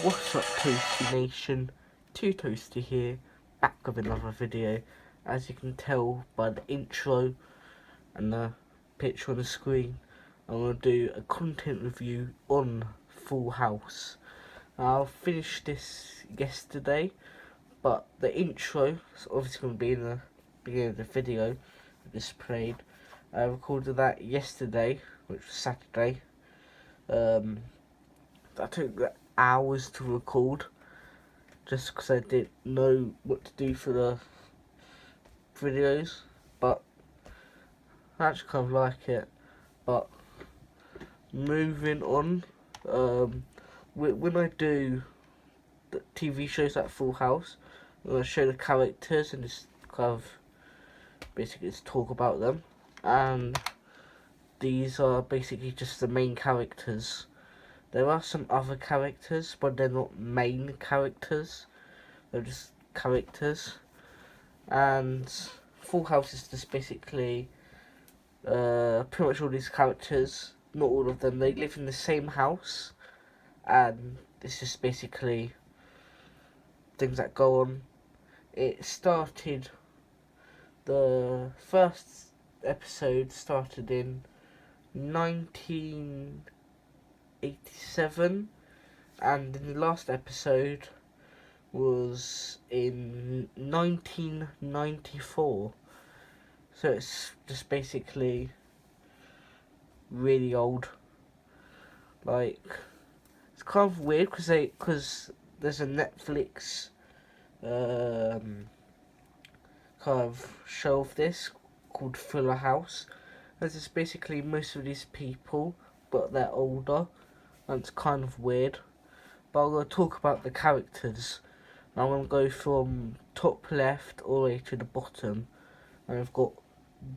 What's up, Toasty Nation? Toasty here, back with another video. As you can tell by the intro and the picture on the screen, I'm going to do a content review on Full House. I finished this yesterday, but the intro is obviously going to be in the beginning of the video I just played. I recorded that yesterday, which was Saturday. That took hours to record just because I didn't know what to do for the videos, but I actually kind of like it. But moving on, when I do the TV shows like Full House, I'm going to show the characters and just kind of basically just talk about them, and these are basically just the main characters. There are some other characters, but they're not main characters. They're just characters. And Full House is just basically pretty much all these characters. Not all of them. They live in the same house, and it's just basically things that go on. It started. The first episode started in 1987, and in the last episode was in 1994. So it's just basically really old. Like, it's kind of weird because there's a Netflix kind of show of this called Fuller House. There's just basically most of these people, but they're older, and it's kind of weird. But I'm going to talk about the characters. I'm going to go from top left all the way to the bottom. And I've got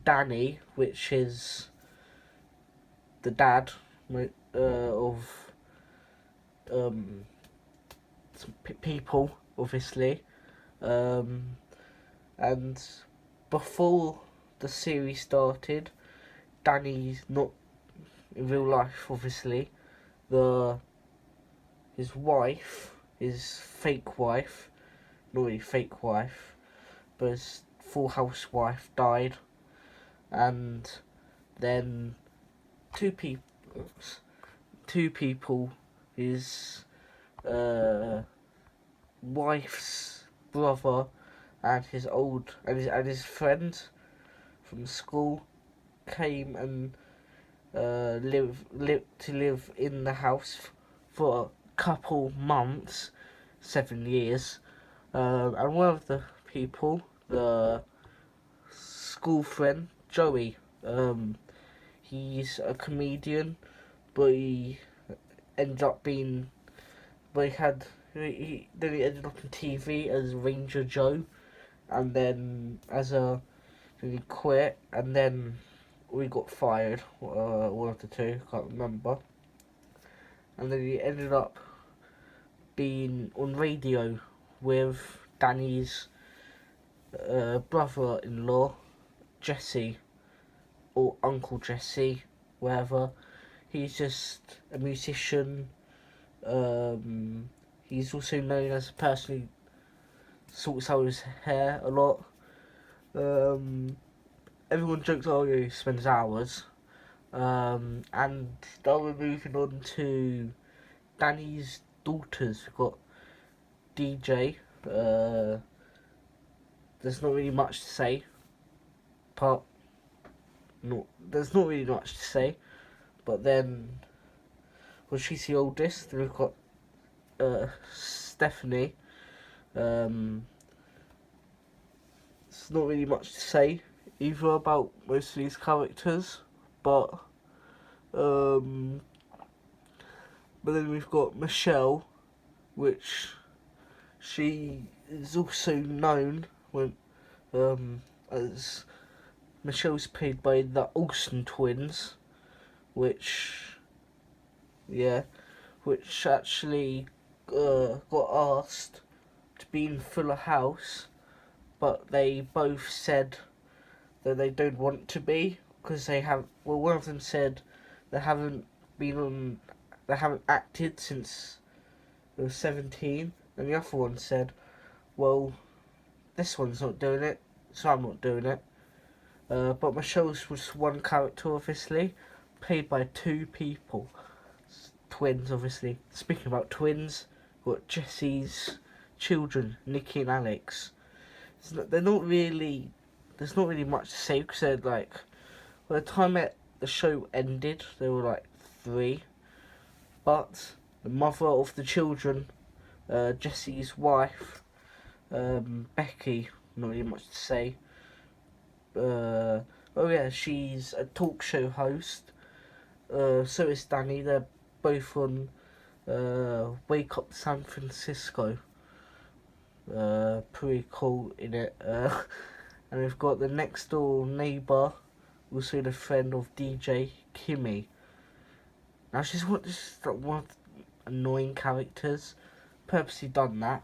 Danny, which is the dad of some people, obviously. And before the series started, Danny's not in real life, obviously. His wife, his fake wife, not really fake wife, but his Full House wife died, and then two people, his wife's brother and his friend from school came and live in the house for a couple months, 7 years, and one of the people, the school friend Joey, he's a comedian, but he ended up being, but he ended up on TV as Ranger Joe, and then he quit, and then we got fired, one of the two, can't remember, and then he ended up being on radio with Danny's brother-in-law, Jesse, or Uncle Jesse, whatever. He's just a musician. He's also known as a person who sorts out his hair a lot. Everyone jokes, oh, he spends hours. And now we're moving on to Danny's daughters. We've got DJ. There's not really much to say. There's not really much to say. But then, well, she's the oldest. Then we've got Stephanie. It's not really much to say either about most of these characters, but then we've got Michelle, which she is also known as Michelle's played by the Olsen twins, which actually got asked to be in Fuller House, but they both said that they don't want to be because one of them said they haven't acted since It was 17, and the other one said, well, this one's not doing it, so I'm not doing it. But Michelle's was one character, obviously, played by two people. Twins, obviously. Speaking about twins, we've got Jesse's children, Nikki and Alex. They're not really. There's not really much to say because they're like. By the time the show ended, they were like 3. But the mother of the children, Jesse's wife, Becky, not really much to say. Oh yeah, she's a talk show host. So is Danny. They're both on Wake Up San Francisco. Pretty cool in it. And we've got the next door neighbour, also the friend of DJ, Kimmy. Now she's one of the annoying characters. Purposely done that.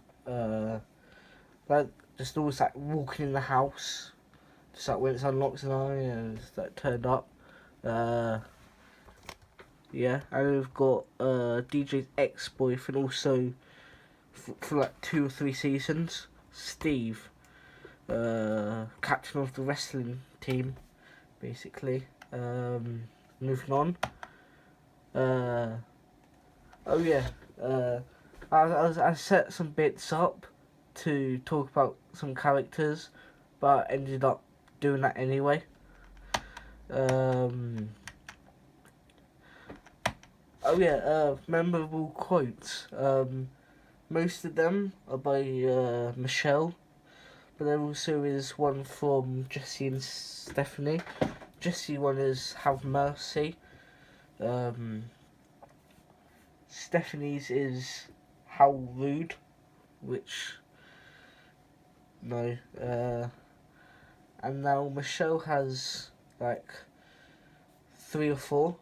Like just always like walking in the house, just like when it's unlocked and just like turned up. Yeah, and we've got DJ's ex-boyfriend also for like 2 or 3 seasons, Steve, captain of the wrestling team, basically. Moving on. Oh yeah, I set some bits up to talk about some characters, but ended up doing that anyway. Oh yeah, memorable quotes. Most of them are by Michelle, but there also is one from Jesse and Stephanie. Jesse one is "Have mercy." Stephanie's is "How rude," which no. And now Michelle has like 3 or 4.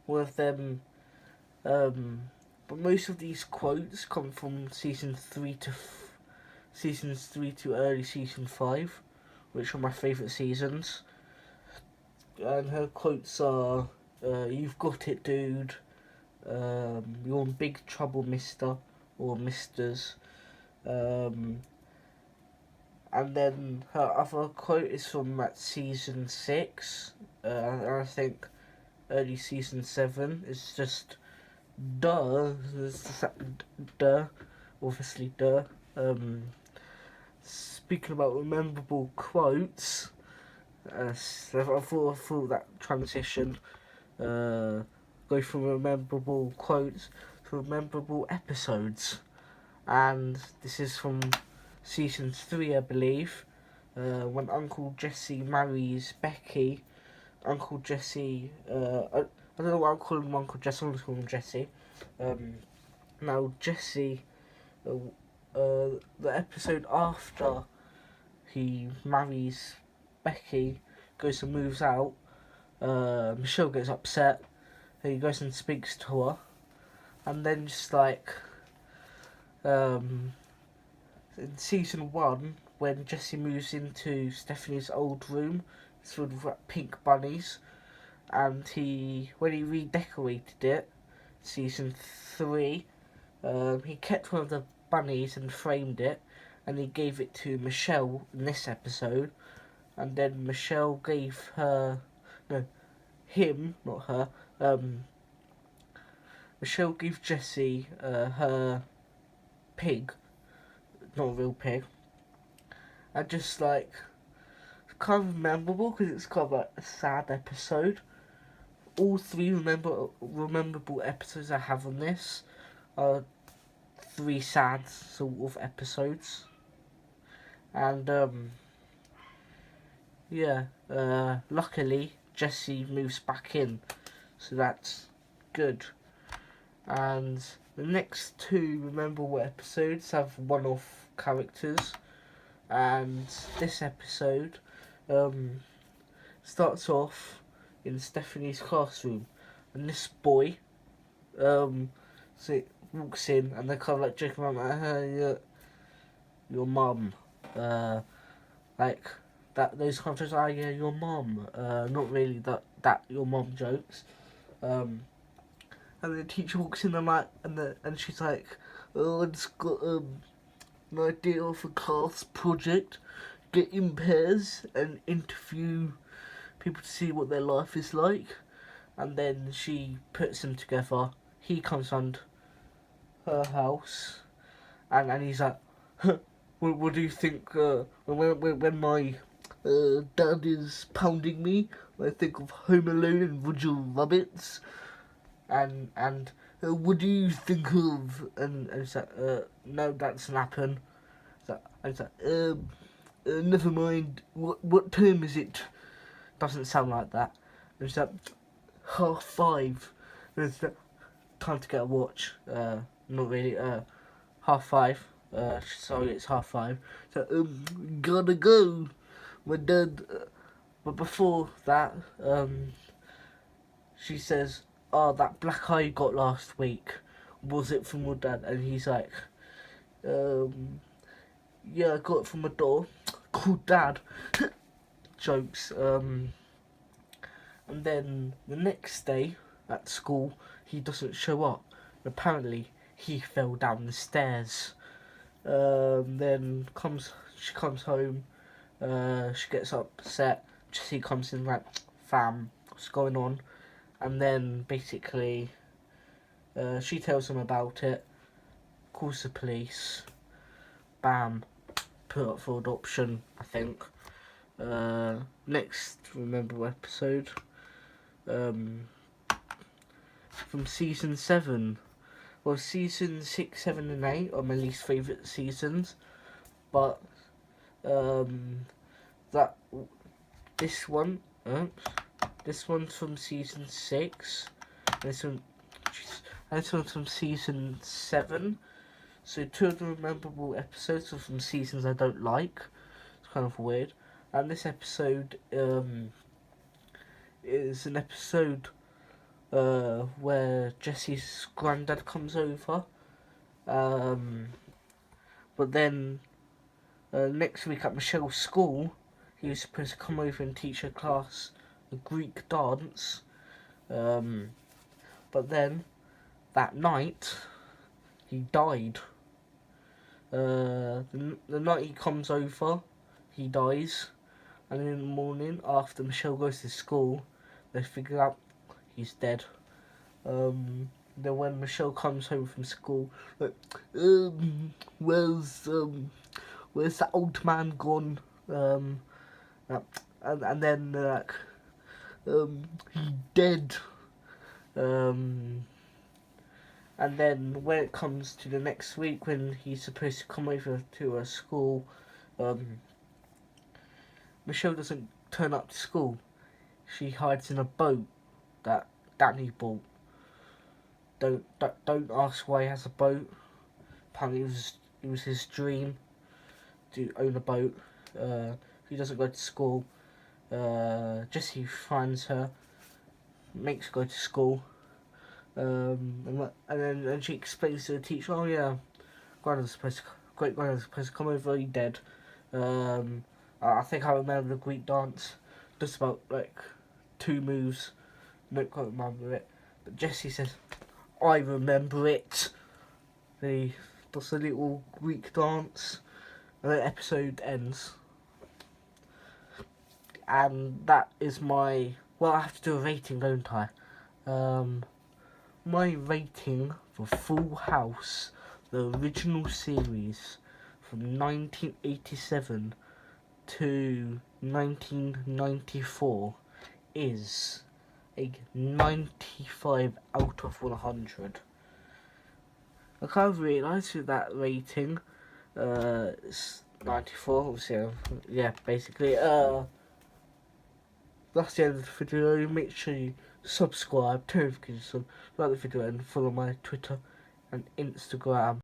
One of them, but most of these quotes come from seasons 3 to early season 5, which are my favourite seasons. And her quotes are, "You've got it, dude," "You're in big trouble, mister," or misters. And then her other quote is from season 6, and I think early season 7. It's just duh. It's just duh. Obviously duh. Speaking about memorable quotes, I thought that transition, go from memorable quotes to memorable episodes, and this is from season 3, I believe, when Uncle Jesse marries Becky. Uncle Jesse, I don't know why I'm calling him Uncle Jesse, I'm just calling him Jesse. Now Jesse, the episode after he marries Becky, goes and moves out, Michelle gets upset, he goes and speaks to her, and then just like, in season 1, when Jesse moves into Stephanie's old room, it's filled with like pink bunnies, and when he redecorated it, season 3, he kept one of the bunnies and framed it, and he gave it to Michelle in this episode, and then Michelle gave him, not her, Michelle gave Jesse her pig, not a real pig, and just like, it's kind of memorable because it's kind of like a sad episode. All 3 memorable episodes I have on this are 3 sad sort of episodes. And luckily Jesse moves back in, so that's good. And the next 2 memorable episodes have one-off characters, and this episode starts off in Stephanie's classroom, and this boy walks in, and they're kind of like joking around like, your mum, like that, those kind of jokes, yeah, your mum, not really that your mum jokes, and and the teacher walks in and she's like, oh, I just got an idea of a class project. Get in pairs and interview people to see what their life is like. And then she puts them together. He comes round her house, and he's like, what do you think when my dad is pounding me? I think of Home Alone and Roger Rabbits. And what do you think of? And it's like, no, that doesn't happen. It's like, never mind. What time is it? Doesn't sound like that. And it's like 5:30. And it's like, time to get a watch. Not really. 5:30. Sorry, it's 5:30. So gotta go. My dad. But before that, she says, oh, that black eye you got last week, was it from your dad? And he's like, yeah, I got it from my door. Cool, dad. Jokes. And then the next day at school, he doesn't show up. Apparently, he fell down the stairs. Then she comes home. She gets upset. Jesse comes in like, fam, what's going on? And then basically, she tells him about it. Calls the police. Bam, put up for adoption, I think. Next remember episode, from season 7. Well, season 6, 7 and 8 are my least favourite seasons, but this one's from season 6, and this one's from season 7. So 2 of the memorable episodes are from seasons I don't like. It's kind of weird. And this episode is an episode where Jesse's granddad comes over. But then next week at Michelle's school, he was supposed to come over and teach her class a Greek dance. But then that night, he died. The night he comes over, he dies. And in the morning, after Michelle goes to school, they figure out he's dead. Then when Michelle comes home from school, like, where's that old man gone? And then they're like, he's dead. And then when it comes to the next week, when he's supposed to come over to her school, Michelle doesn't turn up to school. She hides in a boat that Danny bought. Don't ask why he has a boat. Apparently it was his dream to own a boat. He doesn't go to school. Jesse finds her, makes her go to school. And then she explains to the teacher, oh yeah, great grandmother's supposed to come over, he's dead. I think I remember the Greek dance, just about like 2 moves, don't quite remember it. But Jessie says, I remember it. They does a little Greek dance, and the episode ends. And that is my, well, I have to do a rating, don't I? My rating for Full House, the original series from 1987 to 1994, is a 95 out of 100. I kind of realised with that rating, it's 94, obviously, yeah, basically, that's the end of the video. Make sure you subscribe, turn notifications on, like the video, and follow my Twitter and Instagram.